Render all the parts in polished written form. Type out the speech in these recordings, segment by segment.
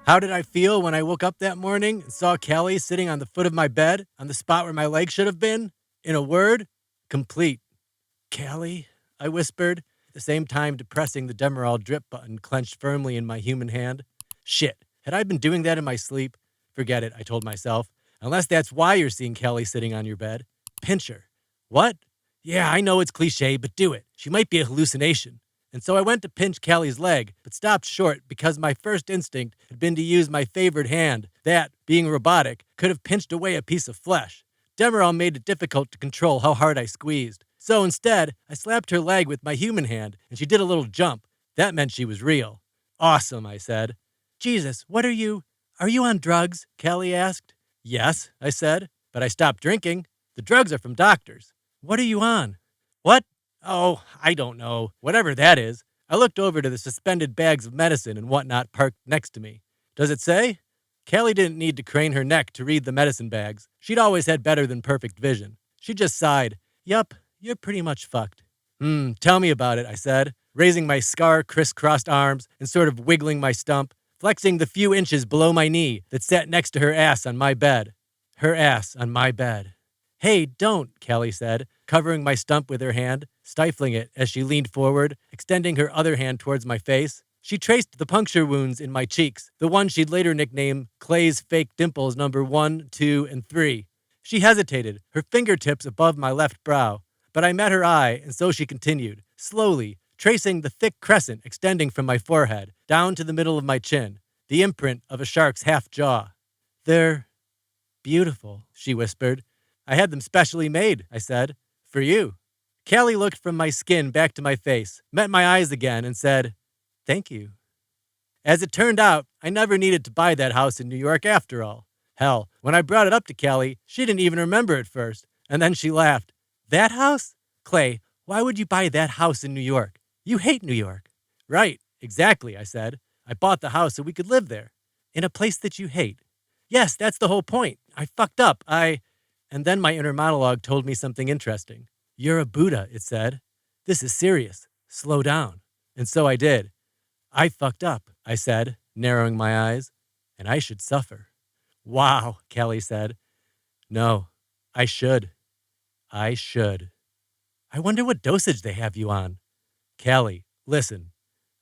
How did I feel when I woke up that morning and saw Callie sitting on the foot of my bed, on the spot where my leg should have been? In a word, complete. Callie, I whispered, at the same time depressing the Demerol drip button clenched firmly in my human hand. Shit, had I been doing that in my sleep? Forget it, I told myself. Unless that's why you're seeing Callie sitting on your bed. Pinch her. What? Yeah, I know it's cliche, but do it. She might be a hallucination. And so I went to pinch Callie's leg, but stopped short because my first instinct had been to use my favored hand that, being robotic, could have pinched away a piece of flesh. Demerol made it difficult to control how hard I squeezed. So instead, I slapped her leg with my human hand, and she did a little jump. That meant she was real. Awesome, I said. Jesus, what are you on drugs? Callie asked. Yes, I said, but I stopped drinking. The drugs are from doctors. What are you on? What? Oh, I don't know. Whatever that is. I looked over to the suspended bags of medicine and whatnot parked next to me. Does it say? Callie didn't need to crane her neck to read the medicine bags. She'd always had better than perfect vision. She just sighed. Yup, you're pretty much fucked. Tell me about it, I said, raising my scar-crisscrossed arms and sort of wiggling my stump, flexing the few inches below my knee that sat next to her ass on my bed. Her ass on my bed. Hey, don't, Callie said, covering my stump with her hand, stifling it as she leaned forward, extending her other hand towards my face. She traced the puncture wounds in my cheeks, the one she'd later nickname Clay's fake dimples number 1, 2, and 3. She hesitated, her fingertips above my left brow, but I met her eye, and so she continued, slowly, tracing the thick crescent extending from my forehead, down to the middle of my chin, the imprint of a shark's half jaw. They're beautiful, she whispered. I had them specially made, I said. For you. Callie looked from my skin back to my face, met my eyes again, and said, thank you. As it turned out, I never needed to buy that house in New York after all. Hell, when I brought it up to Callie, she didn't even remember at first, and then she laughed. That house? Clay, why would you buy that house in New York? You hate New York. Right, exactly, I said. I bought the house so we could live there. In a place that you hate. Yes, that's the whole point. I fucked up. And then my inner monologue told me something interesting. You're a Buddha, it said. This is serious. Slow down. And so I did. I fucked up, I said, narrowing my eyes, and I should suffer. Wow, Callie said. No, I should. I should. I wonder what dosage they have you on. Callie, listen.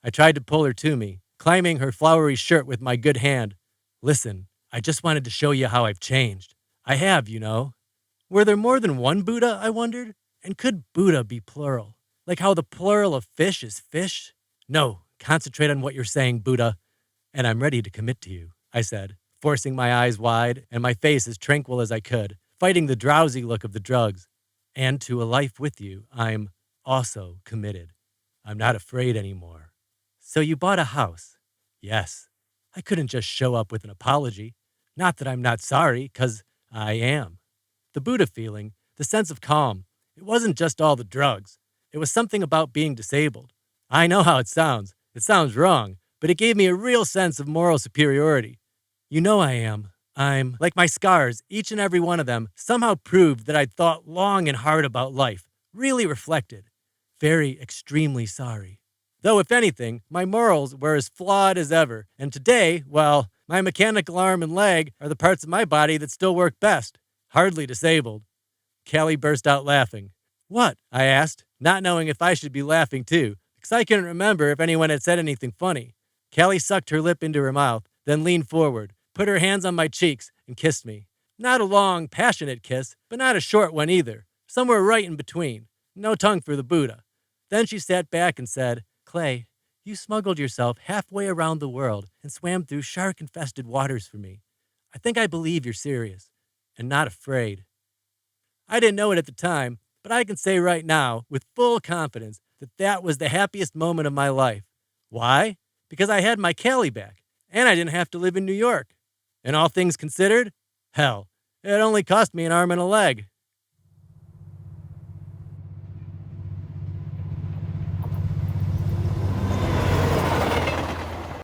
I tried to pull her to me, climbing her flowery shirt with my good hand. Listen, I just wanted to show you how I've changed. I have, you know. Were there more than one Buddha, I wondered? And could Buddha be plural? Like how the plural of fish is fish? No, concentrate on what you're saying, Buddha. And I'm ready to commit to you, I said, forcing my eyes wide and my face as tranquil as I could, fighting the drowsy look of the drugs. And to a life with you, I'm also committed. I'm not afraid anymore. So you bought a house? Yes. I couldn't just show up with an apology. Not that I'm not sorry, 'cause I am. The Buddha feeling, the sense of calm, it wasn't just all the drugs. It was something about being disabled. I know how it sounds. It sounds wrong, but it gave me a real sense of moral superiority. You know I am. I'm like my scars, each and every one of them somehow proved that I'd thought long and hard about life, really reflected. Very extremely sorry. Though, if anything, my morals were as flawed as ever, and today, well, my mechanical arm and leg are the parts of my body that still work best. Hardly disabled. Callie burst out laughing. What? I asked, not knowing if I should be laughing too, because I couldn't remember if anyone had said anything funny. Callie sucked her lip into her mouth, then leaned forward, put her hands on my cheeks, and kissed me. Not a long, passionate kiss, but not a short one either. Somewhere right in between. No tongue for the Buddha. Then she sat back and said, Clay, you smuggled yourself halfway around the world and swam through shark-infested waters for me. I think I believe you're serious. And not afraid. I didn't know it at the time, but I can say right now, with full confidence, that that was the happiest moment of my life. Why? Because I had my Callie back, and I didn't have to live in New York. And all things considered, hell, it only cost me an arm and a leg.